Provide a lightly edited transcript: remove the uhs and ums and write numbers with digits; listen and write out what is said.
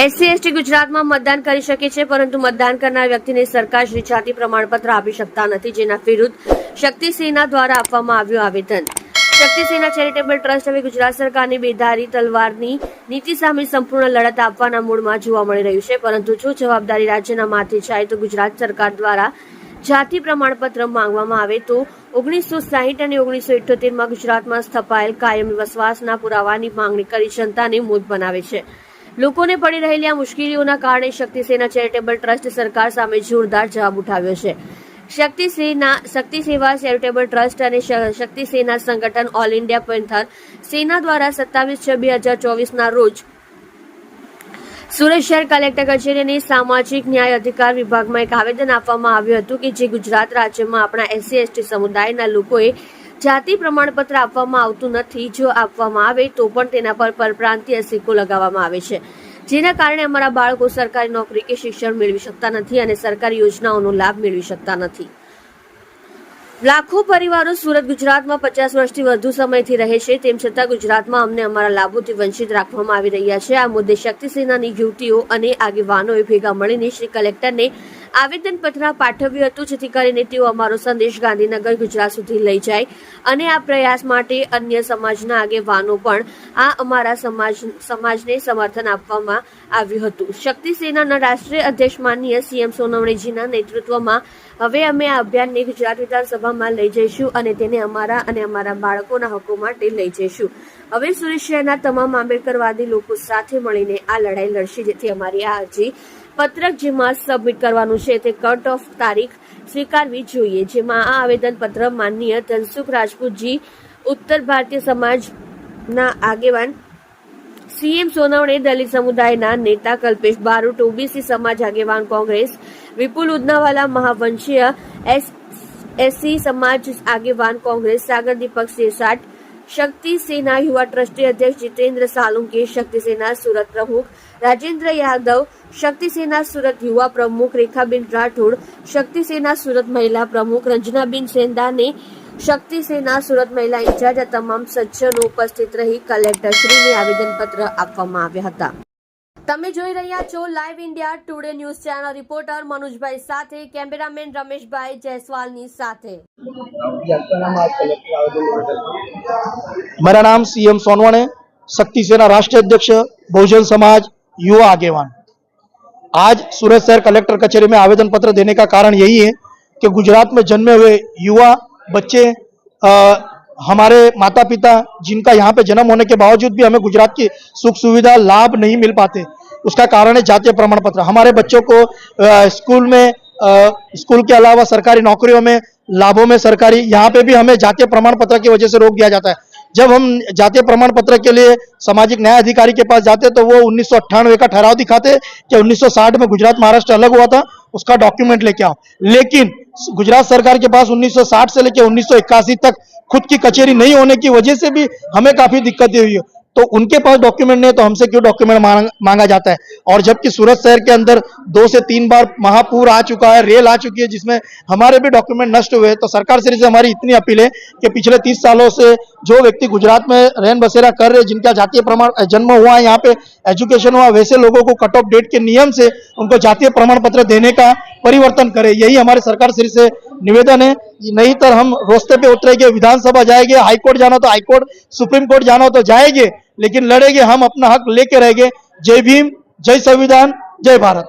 SC/ST ગુજરાતમાં મતદાન કરી શકે છે, પરંતુ મતદાન કરનાર વ્યક્તિને સરકારશ્રી જાતિ પ્રમાણપત્ર આપી શકતા નથી, જેના વિરુદ્ધ શક્તિ સેના દ્વારા આપવામાં આવ્યું આવેદન। શક્તિ સેના ચેરિટેબલ ટ્રસ્ટ હવે ગુજરાત સરકારની બેધારી તલવારની નીતિ સામે સંપૂર્ણ લડત આપવાના મૂડમાં જોવા મળી રહ્યું છે, પરંતુ જો જવાબદારી રાજ્યના માથે જાય તો ગુજરાત સરકાર દ્વારા જાતિ પ્રમાણપત્ર માંગવામાં આવે તો 1960 અને 1978માં ગુજરાતમાં સ્થપાયેલ કાયમી વસવાટના પુરાવાની માંગણી કરી જનતાને મૂર્ખ બનાવે છે। લોકોને પડી રહેલી આ મુશ્કેલીઓના કારણે શક્તિ સેના ચેરિટેબલ ટ્રસ્ટ સરકાર સામે જોરદાર જવાબ ઉઠાવ્યો છે। શક્તિ સેવા ચેરિટેબલ ટ્રસ્ટ અને શક્તિ સેના સંગઠન ઓલ ઇન્ડિયા પેન્થર સેના દ્વારા 27/6/2024ના રોજ સુરત શહેર કલેક્ટર કચેરી અને સામાજિક ન્યાય અધિકાર વિભાગમાં એક આવેદન આપવામાં આવ્યું હતું કે જે ગુજરાત રાજ્યમાં આપણા SC/ST સમુદાયના લોકોએ જાતિ પ્રમાણપત્ર આપવામાં આવતું નથી। જો આપવામાં આવે તો પણ તેના પર પરપ્રાંતીય સિક્કો લગાવવામાં આવે છે, જેના કારણે અમારા બાળકો સરકારી નોકરી કે શિક્ષણ મેળવી શકતા નથી અને સરકારી યોજનાઓનો લાભ મેળવી શકતા નથી। લાખો પરિવારો સુરત ગુજરાતમાં 50 વર્ષથી વધુ સમયથી રહે છે, તેમ છતાં ગુજરાતમાં અમને અમારા લાભોથી વંચિત રાખવામાં આવી રહ્યા છે। આ મુદ્દે શક્તિ સેનાની યુવતીઓ અને આગેવાનોએ ભેગા મળીને શ્રી કલેક્ટરને આવેદનપત્ર પાઠવ્યું હતું, જેથી કરીને તેઓ અમારો સંદેશ ગાંધીનગર ગુજરાત સુધી લઈ જાય અને આ પ્રયાસ માટે અન્ય સમાજના આગેવાનો પણ આ અમારા સમાજને સમર્થન આપવામાં આવ્યું હતું। શક્તિ સેનાના રાષ્ટ્રીય અધ્યક્ષ માનનીય CM સોનવણેજીના નેતૃત્વમાં હવે અમે આ અભિયાનને ગુજરાત વિધાનસભામાં લઈ જઈશું અને તેને અમારા અને અમારા બાળકોના હકો માટે લઈ જઈશું। હવે સુરત શહેરના તમામ આંબેડકરવાદી લોકો સાથે મળીને આ લડાઈ લડશે, જેથી અમારી આ અરજી પત્રક જેમાં સબમિટ કરવાનું છે તે કટ ઓફ તારીખ સ્વીકારવી જોઈએ, જેમાં આ આવેદનપત્ર માનનીય ધનસુખ રાજપૂતજી, ઉત્તર ભારતીય સમાજના આગેવાન CM સોનવણે, દલિત સમુદાયના નેતા કલ્પેશ બારોટ, OBC સમાજ આગેવાન કોંગ્રેસ વિપુલ ઉદનાવાલા, મહાવંશીય SC સમાજ આગેવાન કોંગ્રેસ સાગર દીપક શેરસાટ, શક્તિ સેના યુવા ટ્રસ્ટી અધ્યક્ષ જીતેન્દ્ર સાલુંકે, શક્તિ સેના સુરત પ્રમુખ રાજેન્દ્ર યાદવ, શક્તિ સેના સુરત યુવા પ્રમુખ રેખાબેન રાઠોડ, શક્તિ સેના સુરત મહિલા પ્રમુખ રંજનાબેન સેંદાને, શક્તિ સેના સુરત મહિલા ઇન્ચાર્જ આ તમામ સજ્જનો ઉપસ્થિત રહી કલેક્ટરશ્રીને આવેદનપત્ર આપવામાં આવ્યા હતા। તમે જોઈ રહ્યા છો live India Today news channel. Reporter મનોજભાઈ સાથે, કેમેરામેન રમેશભાઈ જયસ્વાલની સાથે। मेरा नाम CM सोनवण है, शक्ति सेना राष्ट्रीय अध्यक्ष, बहुजन समाज युवा आगेवान। आज सूरत शहर कलेक्टर कचहरी में आवेदन पत्र देने का कारण यही है कि गुजरात में जन्मे हुए युवा बच्चे, हमारे माता पिता जिनका यहाँ पे जन्म होने के बावजूद भी हमें गुजरात की सुख सुविधा लाभ नहीं मिल पाते, उसका कारण है जातीय प्रमाण पत्र। हमारे बच्चों को स्कूल के अलावा सरकारी नौकरियों में, लाभों में सरकारी, यहाँ पे भी हमें जातीय प्रमाण पत्र की वजह से रोक दिया जाता है। जब हम जातीय प्रमाण पत्र के लिए सामाजिक न्याय अधिकारी के पास जाते तो वो 1998 का ठहराव दिखाते कि 1960 में गुजरात महाराष्ट्र अलग हुआ था, उसका डॉक्यूमेंट लेके आओ। लेकिन गुजरात सरकार के पास 1960 से लेकर 1981 तक खुद की कचेरी नहीं होने की वजह से भी हमें काफी दिक्कतें हुई है। तो उनके पास डॉक्यूमेंट नहीं है तो हमसे क्यों डॉक्यूमेंट मांगा जाता है। और जबकि सूरत शहर के अंदर 2 से 3 बार महापूर आ चुका है, रेल आ चुकी है, जिसमें हमारे भी डॉक्यूमेंट नष्ट हुए। तो सरकार से हमारी इतनी अपील है कि पिछले 30 सालों से जो व्यक्ति गुजरात में रहन बसेरा कर रहे, जिनका जातीय प्रमाण जन्म हुआ है, यहाँ पे एजुकेशन हुआ, वैसे लोगों को कट ऑफ डेट के नियम से उनको जातीय प्रमाण पत्र देने का परिवर्तन करे, यही हमारे सरकार श्री से निवेदन है। नहीं तो हम रास्ते पे उतरेंगे, विधानसभा जाएंगे, हाईकोर्ट जाना तो हाईकोर्ट, सुप्रीम कोर्ट जाना तो जाएंगे, लेकिन लड़ेंगे, हम अपना हक लेके रहेंगे। जय भीम, जय संविधान, जय भारत।